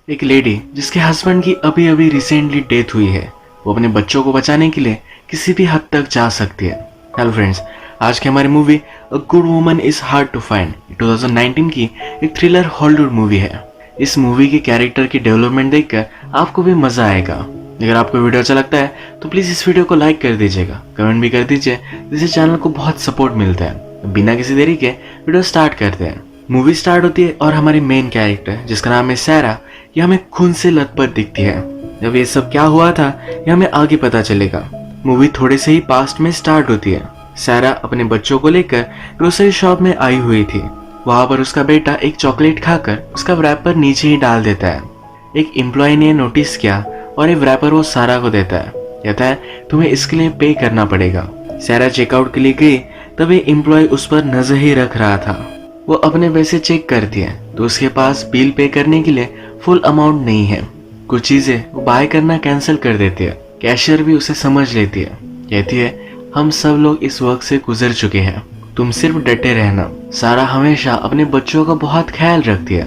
एक लेडी जिसके हस्बैंड की अभी अभी रिसेंटली डेथ हुई है, वो अपने बच्चों को बचाने के लिए किसी भी हद तक जा सकती है। हेलो फ्रेंड्स, आज की हमारी movie a good woman is hard to find 2019 की एक थ्रिलर हॉलीवुड मूवी है। इस मूवी के कैरेक्टर की डेवलपमेंट देखकर आपको भी मजा आएगा। अगर आपको वीडियो अच्छा लगता है तो प्लीज इस वीडियो को लाइक कर दीजिएगा, कमेंट भी कर दीजिए, जिससे चैनल को बहुत सपोर्ट मिलता है। बिना किसी देरी के वीडियो स्टार्ट करते हैं। मूवी स्टार्ट होती है और हमारी मेन कैरेक्टर जिसका नाम है सैरा, ये हमें खून से लथपथ दिखती है। जब ये सब क्या हुआ था ये हमें आगे पता चलेगा। मूवी थोड़े से ही पास्ट में स्टार्ट होती है। सैरा अपने बच्चों को लेकर ग्रोसरी शॉप में आई हुई थी। वहां पर उसका बेटा एक चॉकलेट खाकर उसका रैपर नीचे ही डाल देता है। एक एम्प्लॉय ने नोटिस किया और ये रैपर वो सैरा को देता है। कहता है तुम्हें इसके लिए पे करना पड़ेगा। सैरा चेकआउट के लिए गई, तभी एम्प्लॉय उस पर नजर ही रख रहा था। वो अपने पैसे चेक करती है तो उसके पास बिल पे करने के लिए फुल अमाउंट नहीं है। कुछ चीजें वो बाय करना कैंसिल कर देती है। कैशियर भी उसे समझ लेती है। कहती है हम सब लोग इस वक्त से गुजर चुके हैं, तुम सिर्फ डटे रहना। सारा हमेशा अपने बच्चों का बहुत ख्याल रखती है,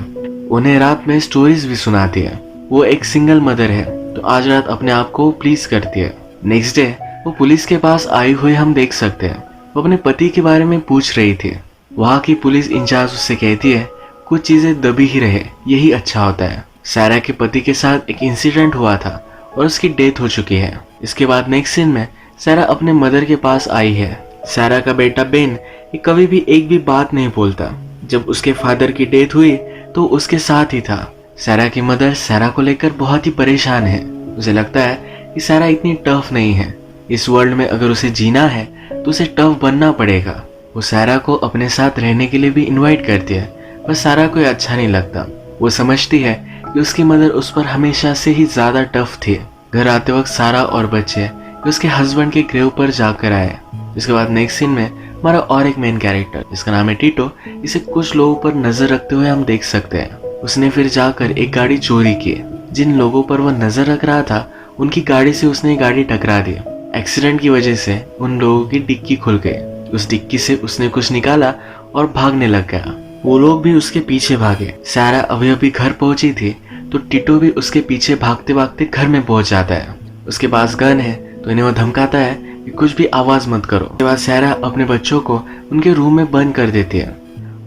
उन्हें रात में स्टोरीज भी सुनाती है। वो एक सिंगल मदर है तो आज रात अपने आप को प्लीज करती है। नेक्स्ट डे वो पुलिस के पास आई हुई हम देख सकते हैं। वो अपने पति के बारे में पूछ रही थी। वहाँ की पुलिस इंचार्ज उससे कहती है कुछ चीजें दबी ही रहे, यही अच्छा होता है। सैरा के पति के साथ एक इंसिडेंट हुआ था और उसकी डेथ हो चुकी है। इसके बाद नेक्स्ट सीन में सैरा अपने मदर के पास आई है। सैरा का बेटा बेन ये कभी भी एक भी बात नहीं बोलता। जब उसके फादर की डेथ हुई तो उसके साथ ही था। सैरा की मदर सैरा को लेकर बहुत ही परेशान है। उसे लगता है कि सैरा इतनी टफ नहीं है। इस वर्ल्ड में अगर उसे जीना है तो उसे टफ बनना पड़ेगा। वो सैरा को अपने साथ रहने के लिए भी इनवाइट करती है, पर सैरा को अच्छा नहीं लगता। वो समझती है कि उसकी मदर उस पर हमेशा से ही ज्यादा टफ थी। घर आते वक्त सारा और बच्चे उसके हस्बैंड के ग्रेव पर जाकर आए। इसके बाद नेक्स्ट सीन में हमारा और एक मेन कैरेक्टर जिसका नाम है टीटो, इसे कुछ लोगों पर नजर रखते हुए हम देख सकते हैं। उसने फिर जाकर एक गाड़ी चोरी की। जिन लोगों पर वह नजर रख रहा था उनकी गाड़ी से उसने गाड़ी टकरा दी। एक्सीडेंट की वजह से उन लोगों की डिक्की खुल गई। उस डिक्की से उसने कुछ निकाला और भागने लग गया। वो लोग भी उसके पीछे भागे। सैरा अभी अभी घर पहुंची थी तो टिटो भी उसके पीछे भागते भागते घर में पहुंच जाता है। उसके पास गन है तो इन्हें वो धमकाता है कि कुछ भी आवाज मत करो। उसके बाद सैरा अपने बच्चों को उनके रूम में बंद कर देती है।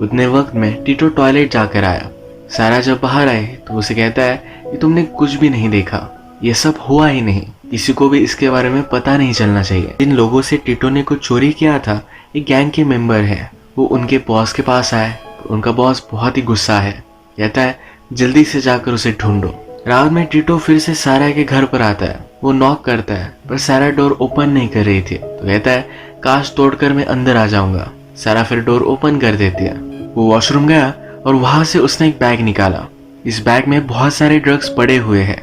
उतने वक्त में टिटो टॉयलेट जाकर आया। सैरा जब बाहर आए तो उसे कहता है कि तुमने कुछ भी नहीं देखा, ये सब हुआ ही नहीं, किसी को भी इसके बारे में पता नहीं चलना चाहिए। जिन लोगों से टिटो ने कुछ चोरी किया था एक गैंग के मेंबर है। वो उनके बॉस के पास आए तो उनका बॉस बहुत ही गुस्सा है। कहता है जल्दी से जाकर उसे ढूंढो। रात में टिटो फिर से सैरा के घर पर आता है। वो नॉक करता है पर सैरा डोर ओपन नहीं कर रही थी तो कहता है कांच तोड़कर मैं अंदर आ जाऊंगा। सैरा फिर डोर ओपन कर देती है। वो वॉशरूम गया और वहां से उसने एक बैग निकाला। इस बैग में बहुत सारे ड्रग्स पड़े हुए हैं।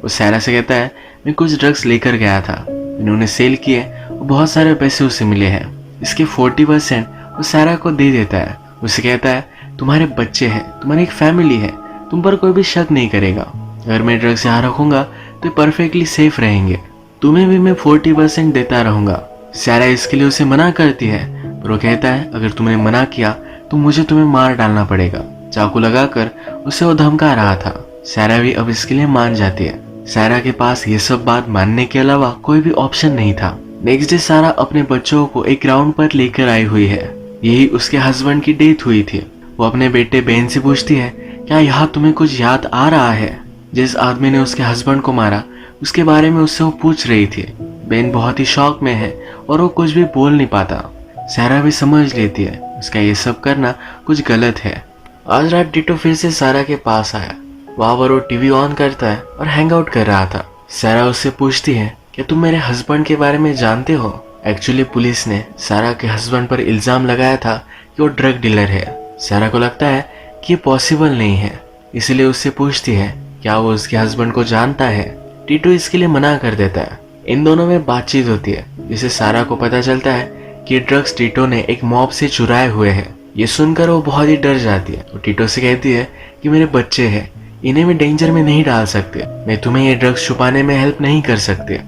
वो सैरा से कहता है मैं कुछ ड्रग्स लेकर गया था, मैंने उन्हें सेल किए और बहुत सारे पैसे उसे मिले हैं। इसके 40% वो सैरा को दे देता है। उसे कहता है तुम्हारे बच्चे हैं, तुम्हारी एक फैमिली है, तुम पर कोई भी शक नहीं करेगा। अगर मैं ड्रग्स यहाँ रखूंगा तो परफेक्टली सेफ रहेंगे, तुम्हें भी मैं 40% देता रहूंगा। सैरा इसके लिए उसे मना करती है पर वो कहता है अगर तुमने मना किया तो मुझे तुम्हें मार डालना पड़ेगा। चाकू लगाकर उसे वो धमका रहा था। सैरा भी अब इसके लिए मान जाती है। सैरा के पास ये सब बात मानने के अलावा कोई भी ऑप्शन नहीं था। नेक्स्ट डे सारा अपने बच्चों को एक ग्राउंड पर लेकर आई हुई है। यही उसके हस्बैंड की डेथ हुई थी। वो अपने बेटे बेन से पूछती है क्या यहाँ तुम्हें कुछ याद आ रहा है? जिस आदमी ने उसके हस्बैंड को मारा उसके बारे में उससे वो पूछ रही थी। बेन बहुत ही शॉक में है और वो कुछ भी बोल नहीं पाता। सैरा भी समझ लेती है उसका ये सब करना कुछ गलत है। आज रात टिटो फिर से सारा के पास आया। वहां पर वो टीवी ऑन करता है और हैंग आउट कर रहा था। सैरा उससे पूछती है क्या तुम मेरे हस्बैंड के बारे में जानते हो? एक्चुअली पुलिस ने सारा के हस्बैंड पर इल्जाम लगाया था कि वो ड्रग डीलर है। सैरा को लगता है कि ये पॉसिबल नहीं है, इसलिए उससे पूछती है क्या वो उसके हस्बैंड को जानता है। टीटो इसके लिए मना कर देता है। इन दोनों में बातचीत होती है जिससे सारा को पता चलता है कि ड्रग्स टीटो ने एक मॉब से चुराए हुए हैं। ये सुनकर वो बहुत ही डर जाती है। तो टीटो से कहती है कि मेरे बच्चे हैं, इन्हें मैं डेंजर में नहीं डाल सकते, मैं तुम्हें ये ड्रग्स छुपाने में हेल्प नहीं कर सकते।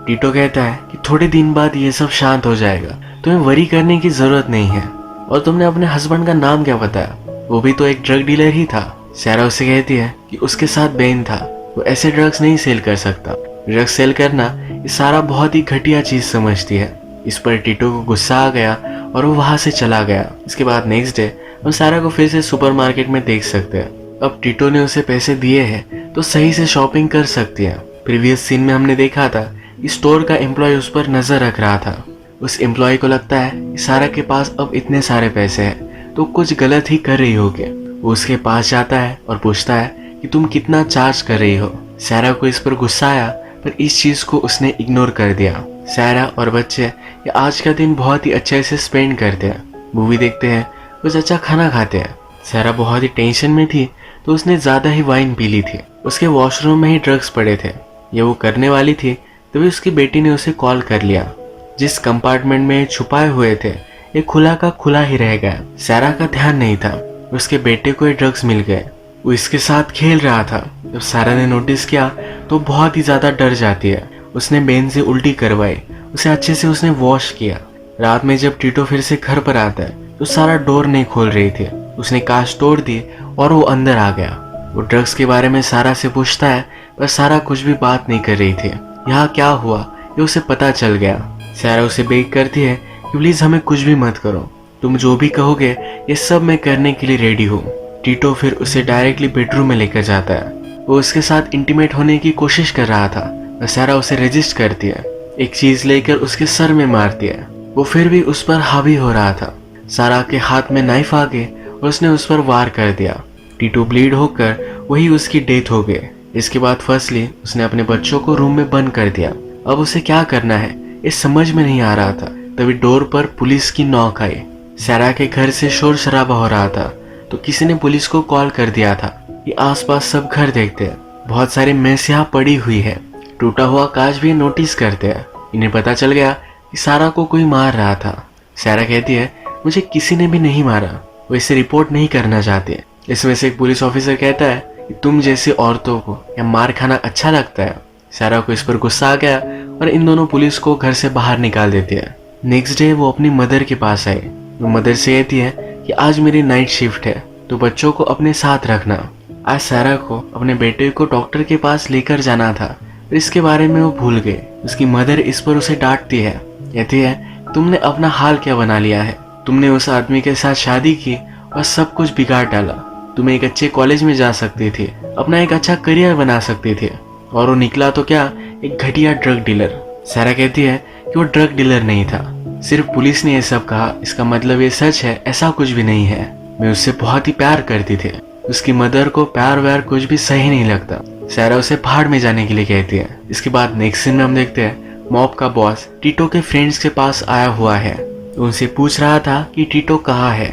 टीटो कहता है कि थोड़े दिन बाद ये सब शांत हो जाएगा, तुम्हें वरी करने की जरूरत नहीं है। और तुमने अपने हस्बैंड का नाम क्या बताया? वो भी तो एक ड्रग डीलर ही था। सारा उसे कहती है कि उसके साथ बेन था, वो ऐसे ड्रग्स नहीं सेल कर सकता। ड्रग्स सेल करना ये सारा बहुत ही घटिया चीज समझती है। इस पर टीटो को गुस्सा आ गया और वो वहां से चला गया। इसके बाद नेक्स्ट डे हम सारा को फिर से सुपरमार्केट में देख सकते हैं। अब टीटो ने उसे पैसे दिए हैं तो सही से शॉपिंग कर सकती है। प्रीवियस सीन में हमने देखा था कि स्टोर का एम्प्लॉय उस पर नजर रख रहा था। उस एम्प्लॉय को लगता है कि सारा के पास अब इतने सारे पैसे हैं तो कुछ गलत ही कर रही होगी। वो उसके पास जाता है और पूछता है कि तुम कितना चार्ज कर रही हो। सारा को इस पर गुस्सा आया पर इस चीज को उसने इग्नोर कर दिया। सारा और बच्चे ये आज का दिन बहुत ही अच्छे से स्पेंड करते हैं, मूवी देखते हैं, कुछ अच्छा खाना खाते हैं। सारा बहुत ही टेंशन में थी तो उसने ज्यादा ही वाइन पी ली थी। उसके वॉशरूम में ही ड्रग्स पड़े थे। ये वो करने वाली थी तभी उसकी बेटी ने उसे कॉल कर लिया। जिस कंपार्टमेंट में छुपाए हुए थे ये खुला का खुला ही रह गया। सारा का ध्यान नहीं था, उसके बेटे को ये ड्रग्स मिल गए। वो इसके साथ खेल रहा था। जब सारा ने नोटिस किया तो बहुत ही ज्यादा डर जाती है। उसने बेन से उल्टी करवाई, उसे अच्छे से उसने वॉश किया। रात में जब टीटो फिर से घर पर आता है तो सारा डोर नहीं खोल रही थी। उसने कांच तोड़ दी और वो अंदर आ गया। वो ड्रग्स के बारे में सारा से पूछता है पर सारा कुछ भी बात नहीं कर रही थी। यहाँ क्या हुआ ये उसे पता चल गया। सारा उसे बेग करती है कि प्लीज हमें कुछ भी मत करो, तुम जो भी कहोगे ये सब मैं करने के लिए रेडी हूँ। टीटो फिर उसे डायरेक्टली बेडरूम में लेकर जाता है। वो उसके साथ इंटीमेट होने की कोशिश कर रहा था और सारा उसे रेजिस्ट करती है। एक चीज लेकर उसके सर में मारती है। वो फिर भी उस पर हावी हो रहा था। सारा के हाथ में नाइफ आ गए और उसने उस पर वार कर दिया। टीटो ब्लीड होकर वही उसकी डेथ हो गई। इसके बाद फर्स्टली उसने अपने बच्चों को रूम में बंद कर दिया। अब उसे क्या करना है ये समझ में नहीं आ रहा था। तभी डोर पर पुलिस की नॉक आई। सारा के घर से शोर शराबा हो रहा था तो किसी ने पुलिस को कॉल कर दिया था कि आसपास सब घर देखते हैं, बहुत सारी मेस यहाँ पड़ी हुई है। टूटा हुआ कांच भी नोटिस करते हैं। इन्हें पता चल गया कि सारा को कोई मार रहा था। सारा कहती है मुझे किसी ने भी नहीं मारा, वो इसे रिपोर्ट नहीं करना चाहते। इसमें से एक पुलिस ऑफिसर कहता है कि तुम जैसी औरतों को या मार खाना अच्छा लगता है। सारा को इस पर गुस्सा आ गया और इन दोनों पुलिस को घर से बाहर निकाल देती है। नेक्स्ट डे वो अपनी मदर के पास आई। वो मदर से कहती है कि आज मेरी नाइट शिफ्ट है तो बच्चों को अपने साथ रखना। आज सारा को अपने बेटे को डॉक्टर के पास लेकर जाना था पर इसके बारे में वो भूल गए। उसकी मदर इस पर उसे डांटती है, कहती है तुमने अपना हाल क्या बना लिया है, तुमने उस आदमी के साथ शादी की और सब कुछ बिगाड़ डाला। तुम एक अच्छे कॉलेज में जा सकती थी, अपना एक अच्छा करियर बना सकती थी और वो निकला तो क्या, एक घटिया ड्रग डीलर। सारा कहती है कि वो ड्रग डीलर नहीं था, सिर्फ पुलिस ने ये सब कहा, इसका मतलब ये सच है, ऐसा कुछ भी नहीं है। मैं उससे बहुत ही प्यार करती थी। उसकी मदर को प्यार व्यार कुछ भी सही नहीं लगता। सारा उसे पहाड़ में जाने के लिए कहती है। इसके बाद नेक्स्ट सीन में हम देखते हैं मॉब का बॉस टीटो के फ्रेंड्स के पास आया हुआ है। उनसे पूछ रहा था कि टीटो कहाँ है।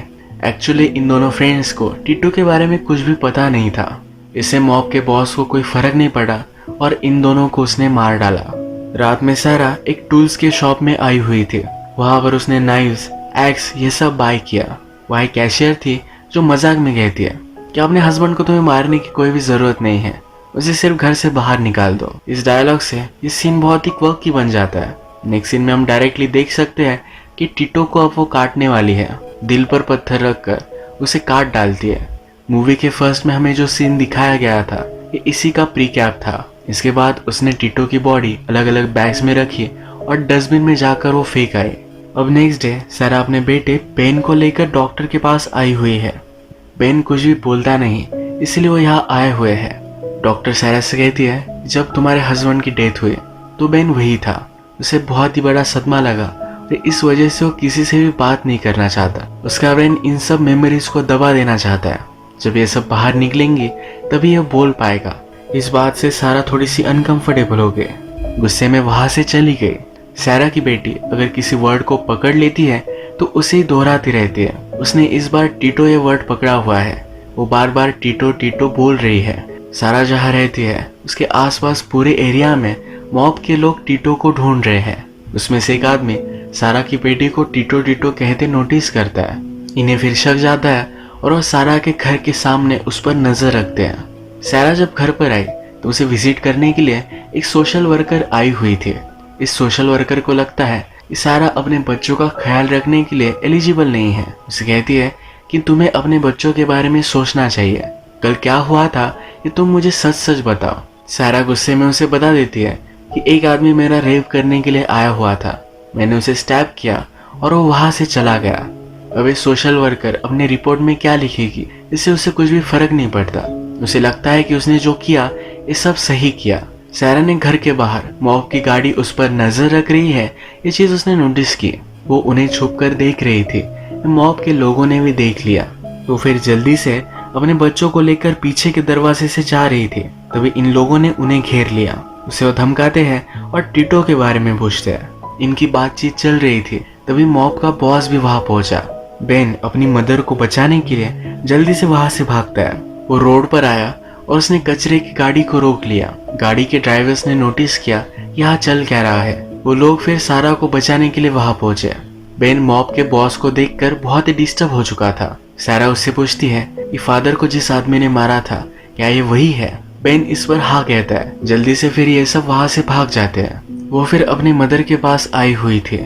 एक्चुअली इन दोनों फ्रेंड्स को टीटो के बारे में कुछ भी पता नहीं था। इससे मॉब के बॉस को कोई फर्क नहीं पड़ा और इन दोनों को उसने मार डाला। रात में सारा एक टूल्स के शॉप में आई हुई थी। वहां पर उसने नाइफ्स, एक्स ये सब बाय किया। वह एक कैशियर थी जो मजाक में कहती है कि अपने हस्बैंड को तुम्हें मारने की कोई भी जरूरत नहीं है, उसे सिर्फ घर से बाहर निकाल दो। इस डायलॉग से ये सीन बहुत ही क्वर्की बन जाता है। नेक्स्ट सीन में हम डायरेक्टली देख सकते हैं कि टीटो को अब वो काटने वाली है। दिल पर पत्थर रखकर उसे काट डालती है। मूवी के फर्स्ट में हमें जो सीन दिखाया गया था ये इसी का प्रीकैप था। इसके बाद उसने टीटो की बॉडी अलग अलग बैग्स में रखी और डस्टबिन में जाकर वो फेंक आई। अब नेक्स्ट डे सारा अपने बेटे बेन को लेकर डॉक्टर के पास आई हुई है। बेन कुछ भी बोलता नहीं इसलिए वो यहाँ आए हुए है। डॉक्टर सारा से कहती है जब तुम्हारे हस्बैंड की डेथ हुई तो बेन वही था। उसे बहुत ही बड़ा सदमा लगा और इस वजह से वो किसी से भी बात नहीं करना चाहता। उसका ब्रेन इन सब मेमोरीज को दबा देना चाहता है। जब ये सब बाहर निकलेंगी तभी ये बोल पाएगा। इस बात से सारा थोड़ी सी अनकंफर्टेबल हो गई। गुस्से में वहां से चली गई। सारा की बेटी अगर किसी वर्ड को पकड़ लेती है तो उसे ही दोहराती रहती है। उसने इस बार टीटो ये वर्ड पकड़ा हुआ है। वो बार बार टीटो टीटो बोल रही है। सारा जहाँ रहती है उसके आसपास पूरे एरिया में मॉब के लोग टीटो को ढूंढ रहे हैं। उसमें से एक आदमी सारा की बेटी को टीटो टीटो कहते नोटिस करता है। इन्हें फिर शक जाता है और वो सारा के घर के सामने उस पर नजर रखते हैं। सारा जब घर पर आई तो उसे विजिट करने के लिए एक सोशल वर्कर आई हुई थी। इस सोशल वर्कर को लगता है कि सारा अपने बच्चों का ख्याल रखने के लिए एलिजिबल नहीं है। उसे कहती है कि तुम्हें अपने बच्चों के बारे में सोचना चाहिए, कल क्या हुआ था ये तुम मुझे सच सच बताओ। सारा गुस्से में उसे बता देती है कि एक आदमी मेरा रेप करने के लिए आया हुआ था, मैंने उसे स्टैब किया और वो वहां से चला गया। अब ये सोशल वर्कर अपने रिपोर्ट में क्या लिखेगी, इससे उसे कुछ भी फर्क नहीं पड़ता। उसे लगता है कि उसने जो किया ये सब सही किया। सारा ने घर के बाहर मॉब की गाड़ी उस पर नजर रख रही है, ये चीज उसने नोटिस की। वो उन्हें छुप कर देख रही थी, मॉब के लोगों ने भी देख लिया। तो फिर जल्दी से अपने बच्चों को लेकर पीछे के दरवाजे से जा रही थी, तभी इन लोगों ने उन्हें घेर लिया। उसे वो धमकाते हैं और टीटो के बारे में पूछते हैं। इनकी बातचीत चल रही थी, तभी मॉब का बॉस भी वहां पहुंचा। बेन अपनी मदर को बचाने के लिए जल्दी से वहां से भागता है। वो रोड पर आया और उसने कचरे की गाड़ी को रोक लिया। गाड़ी के ड्राइवर्स ने नोटिस किया यहाँ चल क्या रहा है। वो लोग फिर सारा को बचाने के लिए वहां पहुंचे। बेन मॉब के बॉस को देखकर बहुत ही डिस्टर्ब हो चुका था। सारा उससे पूछती है कि फादर को जिस आदमी ने मारा था क्या ये वही है। बेन इस पर हाँ कहता है। जल्दी से फिर ये सब वहां से भाग जाते हैं। वो फिर अपनी मदर के पास आई हुई थी।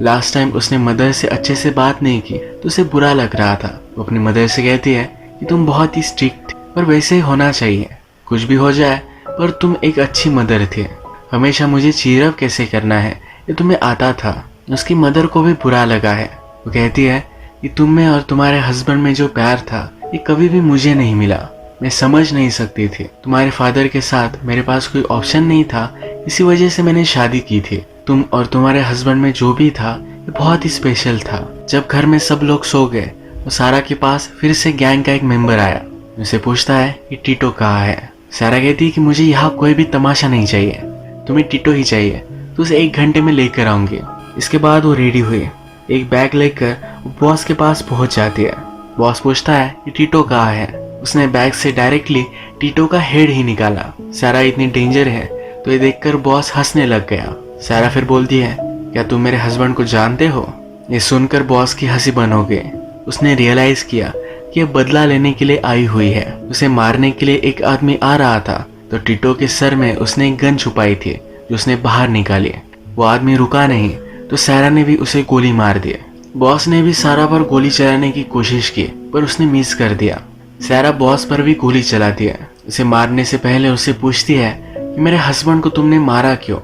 लास्ट टाइम उसने मदर से अच्छे से बात नहीं की तो उसे बुरा लग रहा था। वो अपनी मदर से कहती है कि तुम बहुत ही स्ट्रिक्ट थी, पर वैसे ही होना चाहिए, कुछ भी हो जाए पर तुम एक अच्छी मदर थी। हमेशा मुझे चीयर अप कैसे करना है ये तुम्हें आता था। उसकी मदर को भी बुरा लगा है। वो कहती है कि तुम में और तुम्हारे हस्बैंड में जो प्यार था ये कभी भी मुझे नहीं मिला। मैं समझ नहीं सकती थी। तुम्हारे फादर के साथ मेरे पास कोई ऑप्शन नहीं था, इसी वजह से मैंने शादी की थी। तुम और तुम्हारे हस्बैंड में जो भी था ये बहुत ही स्पेशल था। जब घर में सब लोग सो गए तो सारा के पास फिर से गैंग का एक मेंबर आया। उसे पूछता है कि टीटो कहाँ है। सारा कहती है कि मुझे यहाँ कोई भी तमाशा नहीं चाहिए, तुम्हें टीटो ही चाहिए, तो उसे 1 घंटे में लेकर आऊंगी। इसके बाद वो रेडी हुई, एक बैग लेकर बॉस के पास पहुंच जाती है। बॉस पूछता है कि टीटो कहाँ है। उसने बैग से डायरेक्टली टीटो का हेड ही निकाला। सारा इतनी डेंजर है तो ये देखकर बॉस हंसने लग गया। सारा फिर बोलती है क्या तुम मेरे हस्बैंड को जानते हो। ये सुनकर बॉस की हंसी बंद हो गई। उसने रियलाइज किया कि ये बदला लेने के लिए आई हुई है। उसे मारने के लिए एक आदमी आ रहा था तो टीटो के सर में उसने एक गन छुपाई थी जो उसने बाहर निकाली। वो आदमी रुका नहीं तो सारा ने भी उसे गोली मार दी। बॉस ने भी सारा पर गोली चलाने की कोशिश की पर उसने मिस कर दिया। सारा बॉस पर भी गोली चलाती है। उसे मारने से पहले उससे पूछती है कि मेरे हस्बैंड को तुमने मारा क्यों।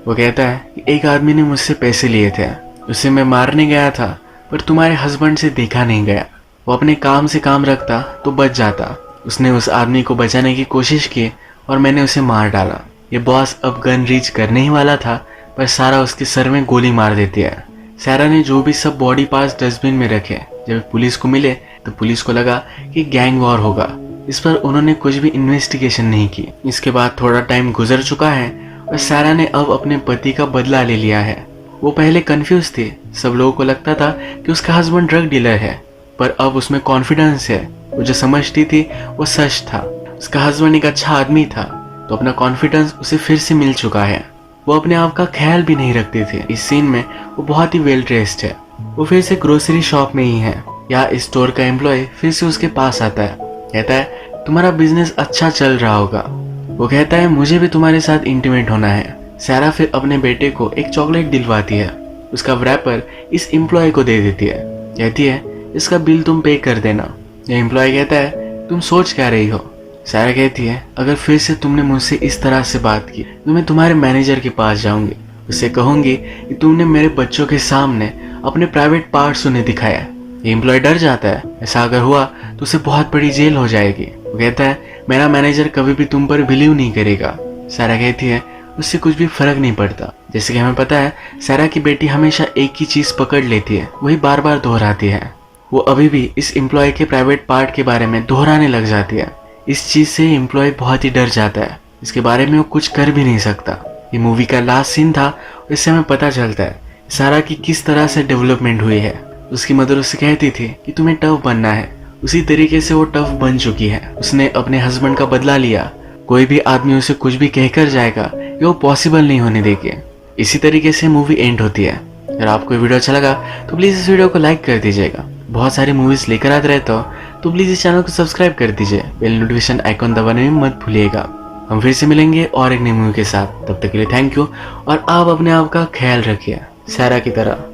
वो कहता है कि एक आदमी ने मुझसे पैसे लिए थे, उसे मैं मारने गया था पर तुम्हारे हस्बैंड से देखा नहीं गया। वो अपने काम से काम रखता तो बच जाता। उसने उस आदमी को बचाने की कोशिश की और मैंने उसे मार डाला। ये बॉस अब गन रीच करने ही वाला था पर सारा उसके सर में गोली मार देती है। सारा ने जो भी सब बॉडी पार्ट्स डस्टबिन में रखे, जब पुलिस को मिले तो पुलिस को लगा कि गैंग वॉर होगा। इस पर उन्होंने कुछ भी इन्वेस्टिगेशन नहीं की। इसके बाद थोड़ा टाइम गुजर चुका है और सारा ने अब अपने पति का बदला ले लिया है। वो पहले कंफ्यूज थी। सब लोगों को लगता था कि उसका हस्बैंड ड्रग डीलर है, पर अब उसमें कॉन्फिडेंस है। वो जो समझती थी वो सच था। उसका हस्बैंड एक अच्छा आदमी था तो अपना कॉन्फिडेंस उसे फिर से मिल चुका है। वो अपने आप का ख्याल भी नहीं रखती थी। इस सीन में वो बहुत ही वेल ड्रेस्ड है। वो फिर से ग्रोसरी शॉप में ही है। यहाँ स्टोर का एम्प्लॉय फिर से उसके पास आता है, कहता है तुम्हारा बिजनेस अच्छा चल रहा होगा। वो कहता है मुझे भी तुम्हारे साथ इंटीमेट होना है। सारा फिर अपने बेटे को एक चॉकलेट दिलवाती है। उसका रैपर इस एम्प्लॉय को दे देती है, कहती है इसका बिल तुम पे कर देना। ये एम्प्लॉय कहता है तुम सोच क्या रही हो। सारा कहती है अगर फिर से तुमने मुझसे इस तरह से बात की तो मैं तुम्हारे मैनेजर के पास जाऊंगी। उससे कहूंगी कि तुमने मेरे बच्चों के सामने अपने प्राइवेट पार्ट्स उन्हें दिखाया। ये एम्प्लॉय डर जाता है, ऐसा अगर हुआ तो उसे बहुत बड़ी जेल हो जाएगी। वो कहता है मेरा मैनेजर कभी भी तुम पर बिलीव नहीं करेगा। सारा कहती है उससे कुछ भी फर्क नहीं पड़ता। जैसे कि हमें पता है सारा की बेटी हमेशा एक ही चीज पकड़ लेती है, वही बार बार दोहराती है। वो अभी भी इस एम्प्लॉय के प्राइवेट पार्ट के बारे में दोहराने लग जाती है। इस चीज से एम्प्लॉय बहुत ही डर जाता है। इसके बारे में वो कुछ कर भी नहीं सकता। ये मूवी का लास्ट सीन था और इससे हमें पता चलता है सारा की किस तरह से डेवलपमेंट हुई है। उसकी मदर उससे कहती थी कि तुम्हें टफ बनना है, उसी तरीके से वो टफ बन चुकी है। उसने अपने हस्बैंड का बदला लिया। कोई भी आदमी उसे कुछ भी कहकर जाएगा ये वो पॉसिबल नहीं होने देगी। इसी तरीके से मूवी एंड होती है। अगर आपको वीडियो अच्छा लगा तो प्लीज इस वीडियो को लाइक कर दीजिएगा। बहुत सारी मूवीज लेकर आते रहता हो तो प्लीज इस चैनल को सब्सक्राइब कर दीजिए। बेल नोटिफिकेशन आइकॉन दबाने में मत भूलिएगा। हम फिर से मिलेंगे और एक नई मूवी के साथ। तब तक के लिए थैंक यू और आप अपने आप का ख्याल रखिए सारा की तरह।